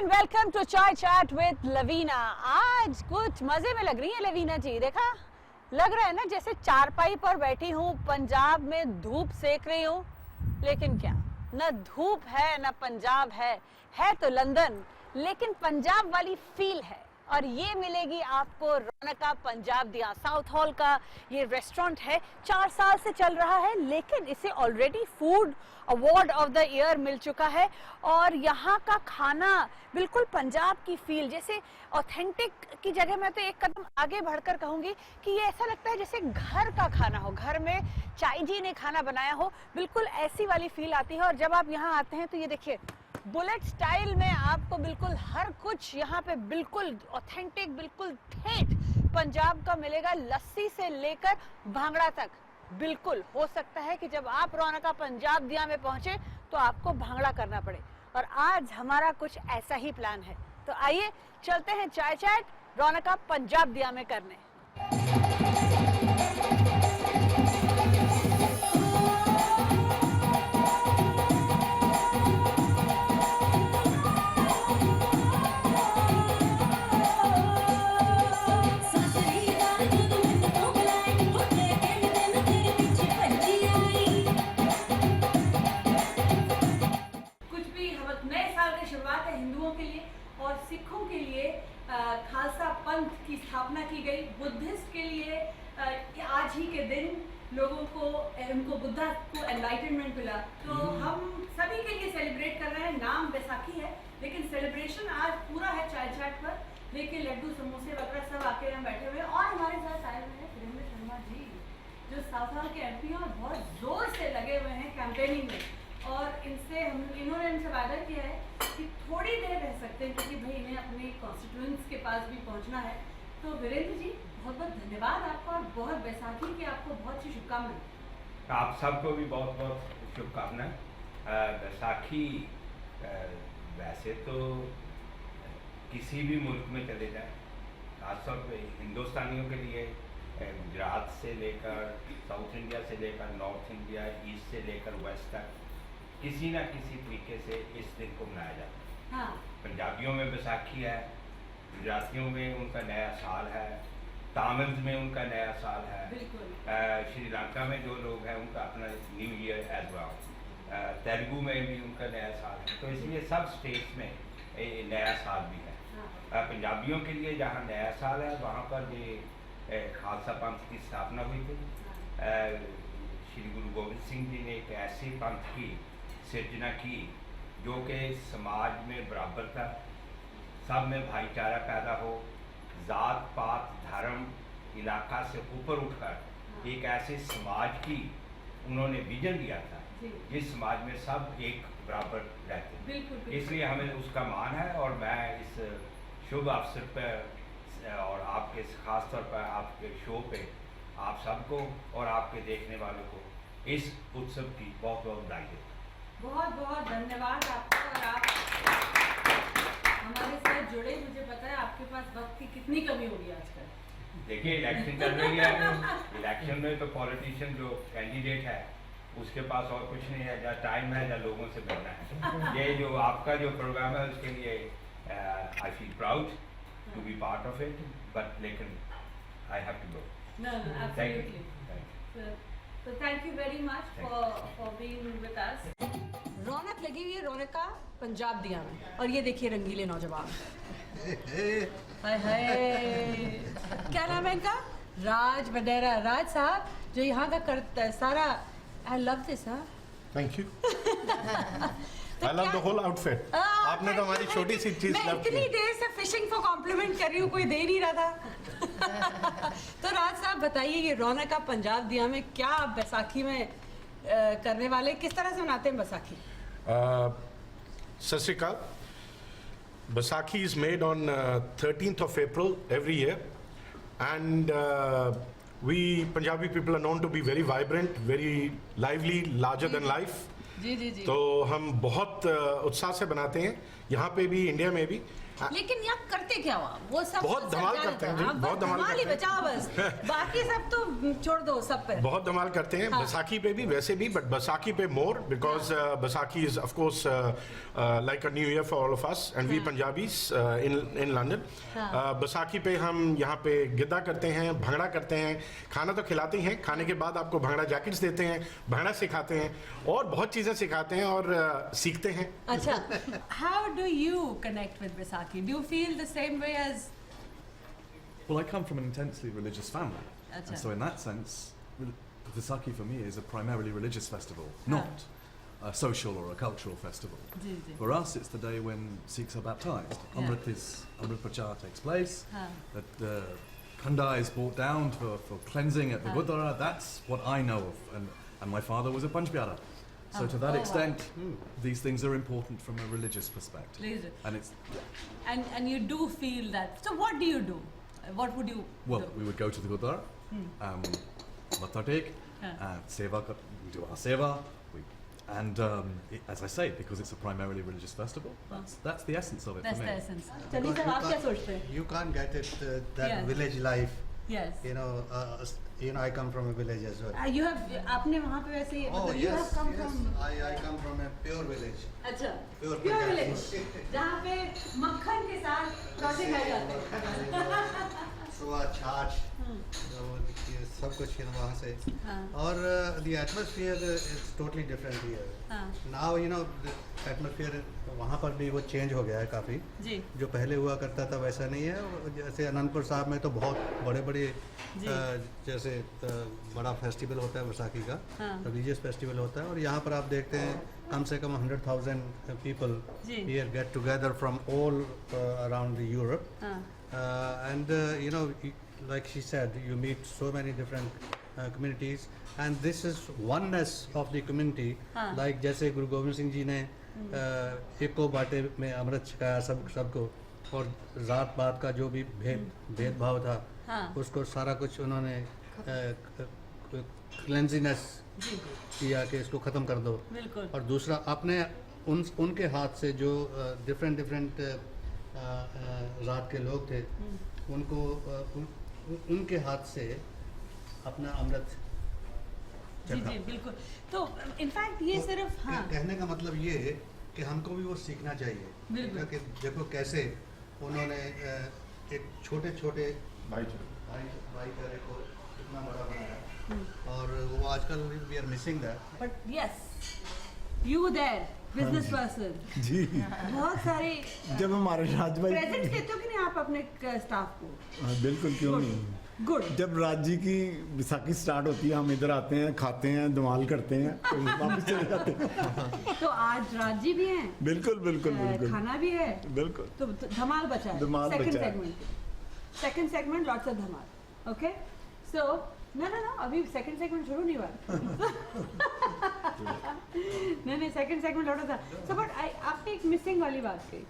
And welcome to चाय chat with Lavina. आज कुछ मजे में लग रही है लवीना जी, देखा लग रहा है ना जैसे चारपाई पर बैठी हूँ, पंजाब में धूप सेक रही हूँ। लेकिन क्या, न धूप है न पंजाब है तो लंदन, लेकिन पंजाब वाली फील है। और ये मिलेगी आपको रौनका पंजाब दिया। साउथ हॉल का ये रेस्टोरेंट है, 4 साल से चल रहा है, लेकिन इसे already food award of the year मिल चुका है। और यहाँ का खाना बिल्कुल पंजाब की फील, जैसे ऑथेंटिक की जगह मैं तो एक कदम आगे बढ़कर कहूँगी कि ये ऐसा लगता है जैसे घर का खाना हो, घर में चाई जी ने खाना बनाया हो, बिल्कुल ऐसी वाली फील आती है। और जब आप यहाँ आते हैं तो ये देखिए बुलेट स्टाइल में आपको बिल्कुल हर कुछ यहाँ पे बिल्कुल ऑथेंटिक, बिल्कुल ठेठ पंजाब का मिलेगा। लस्सी से लेकर भांगड़ा तक बिल्कुल। हो सकता है कि जब आप रौनका पंजाब दिया में पहुंचे तो आपको भांगड़ा करना पड़े, और आज हमारा कुछ ऐसा ही प्लान है। तो आइए चलते हैं चाय चैट रौनका पंजाब दिया में करने। हिंदुओं के लिए और सिखों के लिए खालसा पंथ की स्थापना की गई। बुद्धिस्ट के लिए आज ही के दिन लोगों को उनको बुद्धा को एनलाइटनमेंट मिला। तो हम सभी के लिए सेलिब्रेट कर रहे हैं। नाम बैसाखी है, लेकिन सेलिब्रेशन आज पूरा है चाय चाट पर। देखिए लड्डू समोसे वगैरह सब आके हम बैठे हुए हैं। और हमारे साथ आए हुए हैं वीरेंद्र शर्मा जी, जो साउथ हॉल के एमपी हैं और बहुत जोर से लगे हुए हैं कैंपेनिंग में। और इन्होंने हमसे वादा किया है कि थोड़ी देर रह सकते हैं, क्योंकि भाई इन्हें अपने कॉन्स्टिट्यूएंट्स के पास भी पहुंचना है। तो वीरेंद्र जी बहुत बहुत धन्यवाद आपका, और बहुत बैसाखी की आपको बहुत सी शुभकामनाएं। आप सबको भी बहुत बहुत शुभकामनाएं। बैसाखी वैसे तो किसी भी मुल्क में चले जाए, खासतौर पर हिंदुस्तानियों के लिए गुजरात से लेकर साउथ इंडिया से लेकर नॉर्थ इंडिया, ईस्ट से लेकर वेस्ट तक किसी ना किसी तरीके से इस दिन को मनाया जाता है। हाँ। पंजाबियों में बैसाखी है, गुजरातियों में उनका नया साल है, तमिल में उनका नया साल है, श्रीलंका में जो लोग हैं उनका अपना new year as well, Telugu में भी उनका नया साल है। तो इसलिए सब स्टेट्स में नया साल भी है। हाँ। पंजाबियों के लिए जहाँ नया साल है वहाँ पर ये खालसा पंथ की स्थापना हुई थी। श्री गुरु गोविंद सिंह जी ने एक ऐसे पंथ की सिर्जना की जो कि समाज में बराबरता, सब में भाईचारा पैदा हो, जात पात धर्म इलाका से ऊपर उठकर एक ऐसे समाज की उन्होंने विजन दिया था जिस समाज में सब एक बराबर रहते हैं। इसलिए हमें उसका मान है। और मैं इस शुभ अवसर पर और आपके खास तौर पर आपके शो पे आप सबको और आपके देखने वालों को इस उत्सव की बहुत बहुत बधाई देता हूँ। बहुत बहुत धन्यवाद आपका। और आप हमारे साथ जुड़े, मुझे पता है आपके पास वक्त की कितनी कमी होगी आजकल। देखिए इलेक्शन चल रही है, इलेक्शन में तो पॉलिटिशियन जो कैंडिडेट है उसके पास और कुछ नहीं है, जहाँ टाइम है, जहाँ लोगों से मिलना है। ये जो आपका जो प्रोग्राम है उसके लिए I feel proud to be part of it, but लेकिन I have to go. No, absolutely. So thank you very much for being with us. रौनक लगी हुई है रौनका पंजाब दिया में, और ये देखिए रंगीले नौजवान। हाय हाय, क्या नाम है इनका? राज वडेरा। राज साहब जो यहाँ का करता है सारा। I love this. हाँ, thank you. I love the whole outfit. आपने तो हमारी छोटी सी चीज लव की। मैं इतनी देर से फिशिंग फॉर कॉम्प्लीमेंट कर रही हूँ, कोई दे नहीं रहा था। तो राज साहब बताइए, ये रौनका पंजाब दिया में क्या आप बैसाखी में करने वाले, किस तरह से मनाते हैं बैसाखी? सत श्री अकाल। Baisakhi is made on 13th of April every year, and we Punjabi people are known to be very vibrant, very lively, larger than life. जी जी जी। तो हम बहुत उत्साह से बनाते हैं यहाँ पे भी, इंडिया में भी। लेकिन यहाँ करते क्या हुआ वो सब बहुत सब धमाल जानते करते हैं जी, हाँ, बहुत बस धमाल धमाल ही करते हैं। बचाओ बस बाकी सब तो छोड़ दो सब पे बहुत धमाल करते हैं हाँ। बैसाखी पे भी वैसे भी बट बैसाखी पे more because Baisakhi is of course like a new year for all of us and we Punjabis in London Baisakhi पे हम यहाँ पे गिद्दा करते हैं भंगड़ा करते हैं खाना तो खिलाते ही हैं खाने के बाद आपको भंगड़ा जैकेट्स देते हैं भंगड़ा सिखाते हैं और बहुत चीज़ें सिखाते हैं और सीखते हैं अच्छा how do you connect with Vaisakhi do you feel the same way as Well, I come from an intensely religious family. Acha. And so, in that sense, Vaisakhi for me is a primarily religious festival, not a social or a cultural festival. जी जी For us, it's the day when Sikhs are baptized. Yeah. Amrit Prachar takes place. हाँ That the khanda is brought down for cleansing at the Gurdwara. That's what I know of. And my father was a Panch Pyara. So to that Oh, wow. extent, these things are important from a religious perspective. Religious. And it's, and you do feel that so what do you do what would you well, do? we would go to the Gurdwara, Matha take, Yeah. Seva, we do our Seva, and as I say, because it's a primarily religious festival, that's the essence of it That's for the me. essence चलिए sir आप क्या सोचते हैं You can't get it that Yes. village life. yes I come from a village as well. you have आपने वहाँ पे वैसे Oh मतलब you yes, have come yes. from I come from a pure village. अच्छा Pure pure Punjab. Village जहाँ पे मक्खन के साथ क्रॉसिंग आ जाते हैं सुबह छाछ ये सब कुछ वहाँ से हाँ और the atmosphere is totally different here. हाँ Now the atmosphere वहाँ पर भी वो change हो गया है काफ़ी जी जो पहले हुआ करता था वैसा नहीं है जैसे अनंतपुर साहब में तो बहुत बड़े बड़े जी। जैसे बड़ा फेस्टिवल होता है बैसाखी का हाँ। रिलीजियस फेस्टिवल होता है और यहाँ पर आप देखते हैं कम से कम 100,000 पीपल जी। Here get together from all around Europe हाँ and like she said you meet so many different communities and this is oneness of the community हाँ। like जैसे गुरु गोविंद सिंह जी ने एको बाटे में अमृत छकाया सबको और जात पात का जो भी भेदभाव था हाँ उसको सारा कुछ उन्होंने क्लेंजीनेस जी किया कि इसको ख़त्म कर दो बिल्कुल और दूसरा अपने उनके हाथ से जो डिफरेंट रात के लोग थे उनको उनके हाथ से अपना अमृत जी जी बिल्कुल तो इनफैक्ट ये सिर्फ हाँ कहने का मतलब ये है कि हमको भी वो सीखना चाहिए बिल्कुल। कि देखो कैसे उन्होंने एक छोटे छोटे भाईचारे को इतना बड़ा बनाया और वो आजकल we are missing that but yes you there business person जी बहुत सारे जब हमारे राज भाई प्रेजेंट देते हो कि नहीं आप अपने स्टाफ को हाँ, बिल्कुल क्यों नहीं गुड जब राज जी की बैसाखी स्टार्ट होती है हम इधर आते हैं खाते हैं धमाल करते हैं तो वापस चले जाते हैं तो आज राजी भी हैं बिल्कुल बिल्कुल बिल्कुल खाना भी है बिल्कुल तो धमाल बचा है धमाल सेकंड बचा है। Segment segment lots of Dhamaal okay so ना अभी सेकंड सेगमेंट शुरू नहीं हुआ नहीं सेकंड सेगमेंट लॉट था सो बट आपने एक मिसिंग वाली बात कही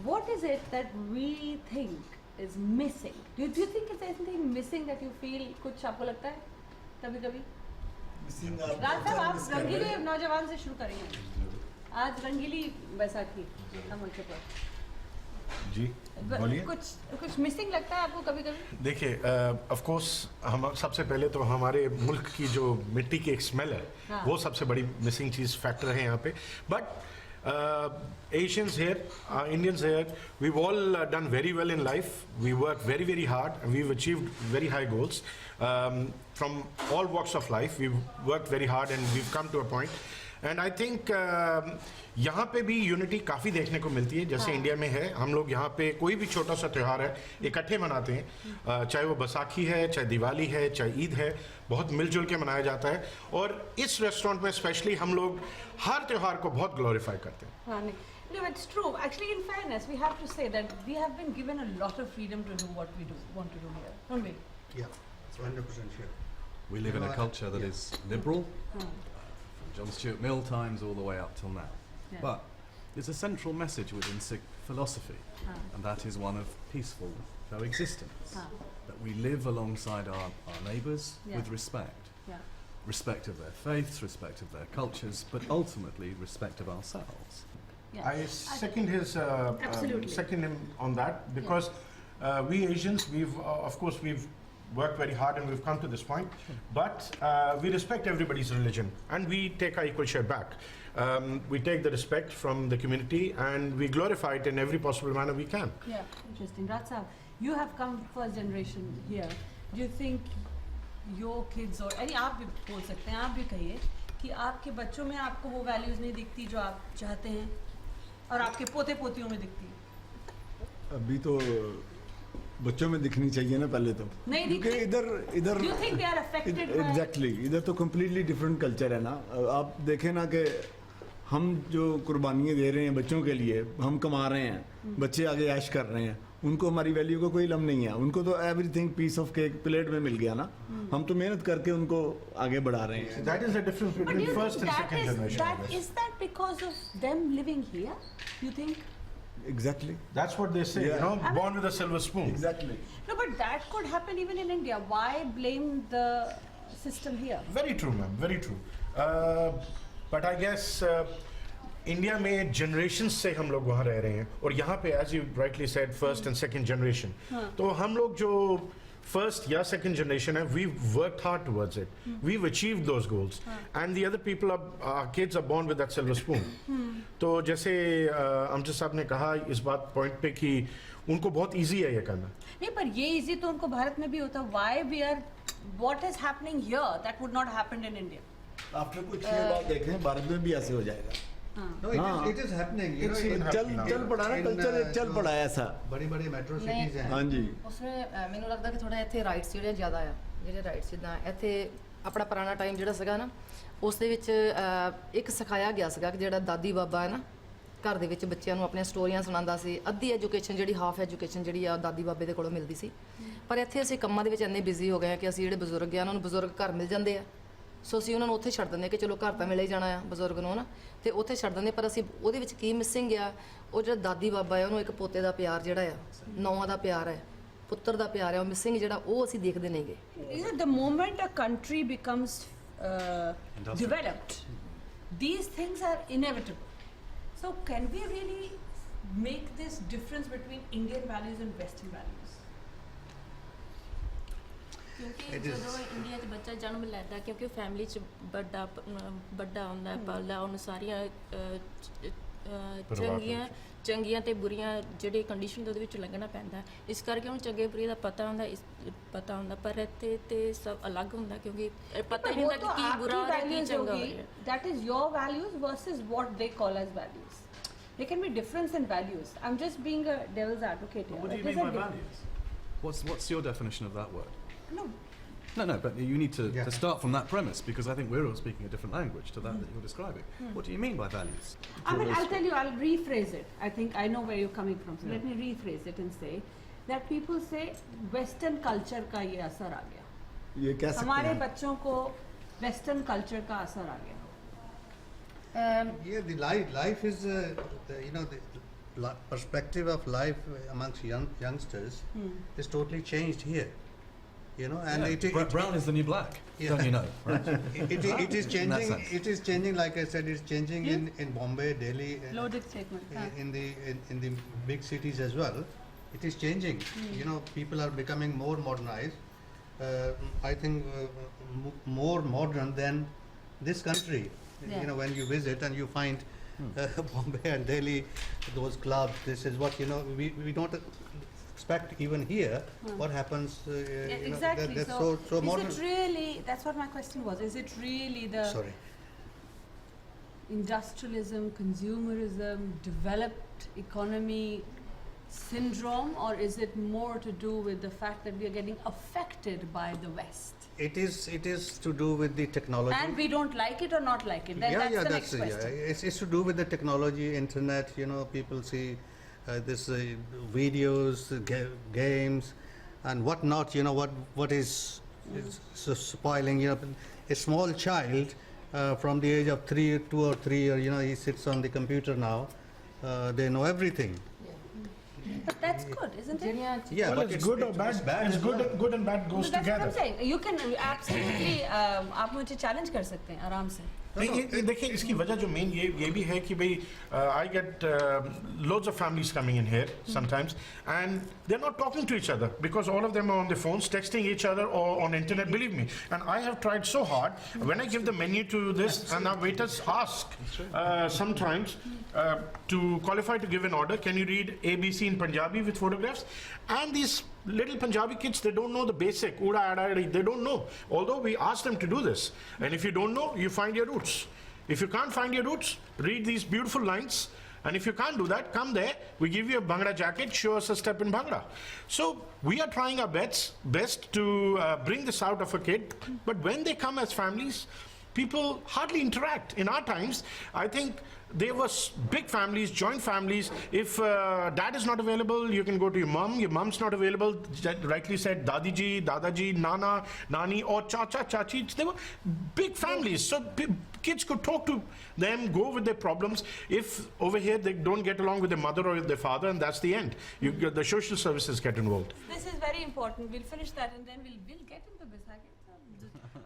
what is it that we think is missing do you think it's anything missing that you feel कुछ आपको लगता है कभी कभी राज साहब आप रंगीली नौजवान से शुरू करेंगे आज रंगीली बैसाखी हम उनके पर जी बोलिए कुछ मिसिंग लगता है आपको कभी कभी देखिए ऑफ कोर्स हम सबसे पहले तो हमारे मुल्क की जो मिट्टी की एक स्मेल है हाँ। वो सबसे बड़ी मिसिंग चीज़ फैक्टर है यहाँ पे but Asians here, Indians here, we've all done very well in life. We work very, very hard and we've achieved very high goals. From all walks of life, we've worked very hard and we've come to a point. And I think यहाँ पे भी unity काफ़ी देखने को मिलती है जैसे India में है हम लोग यहाँ पे कोई भी छोटा सा त्यौहार है इकट्ठे मनाते हैं चाहे वो बैसाखी है चाहे दिवाली है चाहे ईद है बहुत मिलजुल के मनाया जाता है और इस रेस्टोरेंट में स्पेशली हम लोग हर त्यौहार को बहुत ग्लोरीफाई करते हैं हाँ नहीं No, it's true. Actually, in fairness, we have to say that we have been given a lot of freedom to do what we want to do here, don't we? Yeah, it's 100% sure. We live in a culture that Yeah. is liberal, हाँ, from John Stuart Mill times all the way up till now. Yeah. But there's a central message within Sikh philosophy, हाँ, and that is one of peaceful coexistence. हाँ, That we live alongside our neighbours Yeah. with respect. yeah. Respect of their faiths, respect of their cultures, but ultimately respect of ourselves. Yeah. I second his Absolutely. second him on that because we Asians, of course we've worked very hard and we've come to this point, but we respect everybody's religion and we take our equal share back. We take the respect from the community and we glorify it in every possible manner we can. Yeah, interesting. Raj Saab, you have come first generation here. Do you think your kids or any आप भी बोल सकते हैं, आप भी कहिए कि आपके बच्चों में आपको वो वैल्यूज नहीं दिखती जो आप चाहते हैं और आपके पोते पोतियों में दिखती है? अभी तो बच्चों में दिखनी चाहिए ना पहले तो, नहीं क्योंकि दिखती। इधर Do you think they are affected by? Exactly इधर तो कम्प्लीटली डिफरेंट कल्चर है ना। आप देखें ना कि हम जो कुर्बानियाँ दे रहे हैं बच्चों के लिए, हम कमा रहे हैं, बच्चे आगे ऐश कर रहे हैं, उनको हमारी वैल्यू का कोई इल्म नहीं है। उनको तो everything piece of cake plate में मिल गया ना, हम तो मेहनत करके उनको आगे बढ़ा रहे हैं। That is the difference But do between you first think and that second is generation. I that guess. is that because of them living here? You think? Exactly That's what they say, Yeah. born with a silver spoon. Exactly No, but that could happen even in India. Why blame the system here? Very true, ma'am. Very true. But I guess India में generations से हम लोग वहाँ रह रहे हैं और यहाँ पे as you rightly said first and second generation. तो हम लोग जो first या second generation है, we've worked hard towards it. We've achieved those goals. And the other people, our kids are born with that silver spoon. तो जैसे अमजद साहब ने कहा इस बात point पे कि उनको बहुत easy है ये करना. नहीं, पर ये इजी तो उनको भारत में भी होता है. Why we are, what is happening here that would not happen in India? After कुछ ये बात देखें भारत में भी ऐसे हो जाएगा। No, it is happening. You know, It's even happening now. चल पड़ा ना कल्चर, चल पड़ा है ऐसा। बड़ी बड़ी मेट्रो नहीं। सिटीज हैं। हाँ जी उसमें ਮੈਨੂੰ ਲੱਗਦਾ ਕਿ ਥੋੜਾ ਇੱਥੇ ਰਾਈਟਸ ਜਿਹੜੇ ਜ਼ਿਆਦਾ ਆ, ਜਿਹੜੇ ਰਾਈਟਸ ਜਿੱਦਾਂ ਇੱਥੇ ਆਪਣਾ ਪੁਰਾਣਾ ਟਾਈਮ ਜਿਹੜਾ ਸੀਗਾ ਨਾ, ਉਸ ਦੇ ਵਿੱਚ ਇੱਕ ਸਿਖਾਇਆ ਗਿਆ ਸੀਗਾ ਕਿ ਜਿਹੜਾ ਦਾਦੀ ਬਾਬਾ ਹੈ ਨਾ, ਘਰ ਦੇ ਵਿੱਚ ਬੱਚਿਆਂ ਨੂੰ ਆਪਣੀਆਂ ਸਟੋਰੀਆਂ ਸੁਣਾਉਂਦਾ ਸੀ। ਅੱਧੀ ਐਜੂਕੇਸ਼ਨ ਜਿਹੜੀ ਹਾਫ ਐਜੂਕੇਸ਼ਨ ਜਿਹੜੀ ਆ ਦਾਦੀ ਬਾਬੇ ਦੇ ਕੋਲੋਂ ਮਿਲਦੀ ਸੀ। ਪਰ ਇੱਥੇ ਅਸੀਂ ਕੰਮਾਂ ਦੇ ਵਿੱਚ ਇੰਨੇ ਬਿਜ਼ੀ ਹੋ ਗਏ ਆ ਕਿ ਅਸੀਂ ਜਿਹੜੇ ਬਜ਼ੁਰਗ ਆ ਉਹਨਾਂ ਨੂੰ ਬਜ਼ੁਰਗ ਘਰ ਮਿਲ ਜਾਂਦੇ ਆ, ਸੋ ਅਸੀਂ ਉਹਨਾਂ ਨੂੰ ਉੱਥੇ ਛੱਡ ਦਿੰਦੇ ਕਿ ਚਲੋ ਘਰ ਤਾਂ ਮਿਲੇ ਹੀ ਜਾਣਾ ਆ ਬਜ਼ੁਰਗ ਨੂੰ ਨਾ, ਤੇ ਉੱਥੇ ਛੱਡ ਦਿੰਦੇ। ਪਰ ਅਸੀਂ ਉਹਦੇ ਵਿੱਚ ਕੀ ਮਿਸਿੰਗ ਆ, ਉਹ ਜਿਹੜਾ ਦਾਦੀ ਬਾਬਾ ਹੈ ਉਹਨੂੰ ਇੱਕ ਪੋਤੇ ਦਾ ਪਿਆਰ ਜਿਹੜਾ ਆ, ਨੌਵਾਂ ਦਾ ਪਿਆਰ ਹੈ, ਪੁੱਤਰ ਦਾ ਪਿਆਰ ਹੈ, ਉਹ ਮਿਸਿੰਗ ਜਿਹੜਾ ਉਹ ਅਸੀਂ ਦੇਖਦੇ ਨਹੀਂਗੇ। You know, the moment a country becomes developed, these things are inevitable. So can we really make this difference between Indian values and Western values? ਕਿਉਂਕਿ ਜਦੋਂ ਇੰਡੀਆ 'ਚ ਬੱਚਾ ਜਨਮ ਲੈਂਦਾ, ਕਿਉਂਕਿ ਫੈਮਿਲੀ 'ਚ ਵੱਡਾ ਹੁੰਦਾ ਪਾਲਦਾ, ਉਹਨੂੰ ਸਾਰੀਆਂ ਚੰਗੀਆਂ ਤੇ ਬੁਰੀਆਂ ਜਿਹੜੇ ਕੰਡੀਸ਼ਨ ਉਹਦੇ ਵਿੱਚ ਲੰਘਣਾ ਪੈਂਦਾ, ਇਸ ਕਰਕੇ ਉਹਨੂੰ ਚੰਗੇ ਬੁਰੇ ਦਾ ਪਤਾ ਹੁੰਦਾ। ਪਰ ਇੱਥੇ ਤੇ ਸਭ ਅਲੱਗ ਹੁੰਦਾ ਕਿਉਂਕਿ ਪਤਾ ਹੀ ਨਹੀਂ ਹੁੰਦਾ ਕਿ ਕੀ ਬੁਰਾ ਔਰ ਕੀ ਚੰਗਾ ਹੋ ਰਿਹਾ। That is your values versus what they call as values. There can be difference in values. I'm just being a devil's advocate here. What do you There's mean a by difference. values? What's your definition of that word? No. No, but you need to Yeah. start from that premise because I think we're all speaking a different language to that you're describing. What do you mean by values? I mean, I'll tell you, I'll rephrase it. I think I know where you're coming from. So let me rephrase it and say that people say Western culture का ये असर आ गया. ये कह सकते हमारे हैं। बच्चों को Western culture का असर आ गया. Yeah, the life is the perspective of life amongst youngsters is totally changed here. You know, and Yeah, brown is the new black, Yeah. don't you know? Right? it is changing. sense. It is changing. Like I said, it's changing in Bombay, Delhi, Loaded statement. in the big cities as well. It is changing. You know, people are becoming more modernized. I think more modern than this country. Yeah. You know, when you visit and you find Bombay and Delhi, those clubs. This is what we don't expect even here. What happens? Yeah, exactly. That's so so is modern. it really? That's what my question was. Is it really the Sorry. industrialism, consumerism, developed economy syndrome, or is it more to do with the fact that we are getting affected by the West? It is to do with the technology. And we don't like it or not like it. Then that's the next question. It's to do with the technology, internet. You know, people see this videos, games, and whatnot. You know what is so spoiling. You know, a small child from the age of 2 or 3, or you know, he sits on the computer now. They know everything. But that's good, isn't it? ਜਿਹੜੀਆਂ Yeah, Well, but it's good or bad. It's good and bad goes So that's what I'm together. saying. You can absolutely आप मुझे challenge कर सकते हैं आराम से. नहीं, ये देखिए, इसकी वजह जो मेन ये भी है कि भाई I get loads of families coming in here sometimes and they're not talking to each other because all of them are on their phones texting each other or on internet, believe me. And I have tried so hard when I give the menu to this and our waiters ask sometimes to qualify to give an order, can you read ABC in Punjabi with photographs? And these little Punjabi kids, they don't know the basic uda ada adi, they don't know, although we ask them to do this. And if you don't know, you find your roots. If you can't find your roots, read these beautiful lines. And if you can't do that, come there, we give you a Bhangra jacket, show us a step in Bhangra. So we are trying our best to bring this out of a kid, but when they come as families, people hardly interact. In our times, I think there was big families, joint families. If dad is not available, you can go to your mom's not available, rightly said, Dadi ji, Dadaji, Nana, Nani, or Chacha, Chachi. They were big families, so kids could talk to them, go with their problems. If over here they don't get along with their mother or with their father, and that's the end. The social services get involved. This is very important. We'll finish that and then we'll get into Baisakhi.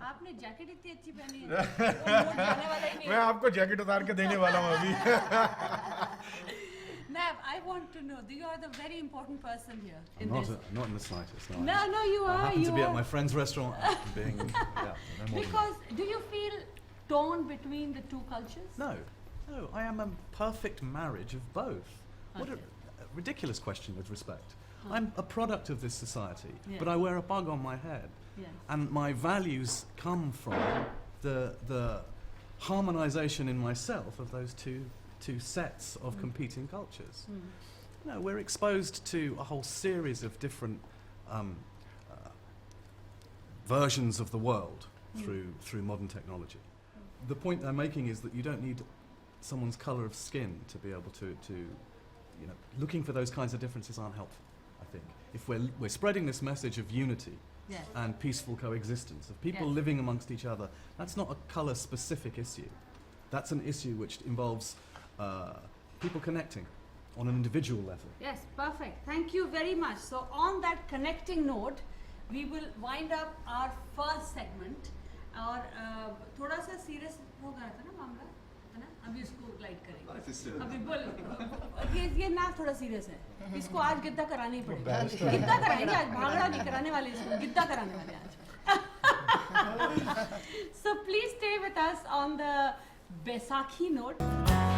आपने jacket इतनी अच्छी पहनी है, mood जाने वाला ही नहीं मैं आपको जैकेट उतार के देने वाला हूँ अभी. Nav, I want to know, you are the very important person here in Not, this. not in the slightest. No, you I are. happen You to be are. at my friend's restaurant, being no more than Because do you feel torn between the two cultures? that. No, I am a perfect marriage of both. What a ridiculous question, with respect. I'm a product of this society, Yeah. but I wear a bug on my head. Yes. And my values come from the harmonization in myself of those two sets of competing cultures. No, we're exposed to a whole series of different versions of the world through modern technology. The point I'm making is that you don't need someone's color of skin to be able to looking for those kinds of differences aren't helpful, I think. If we're spreading this message of unity Yes. and peaceful coexistence, of people Yes. living amongst each other, that's not a color-specific issue. That's an issue which involves people connecting on an individual level. Yes, perfect. Thank you very much. So on that connecting note, we will wind up our first segment. और थोड़ा सा serious हो गया था ना मामला, है ना? अभी इसको लाइट करेंगे. अभी बोल ये ना थोड़ा सीरियस है. इसको आज गिद्दा कराना ही पड़ेगा. गिद्दा कराएंगे आज, भागड़ा नहीं कराने वाले इसको, गिद्दा कराने वाले आज. So please stay with us on the Baisakhi note.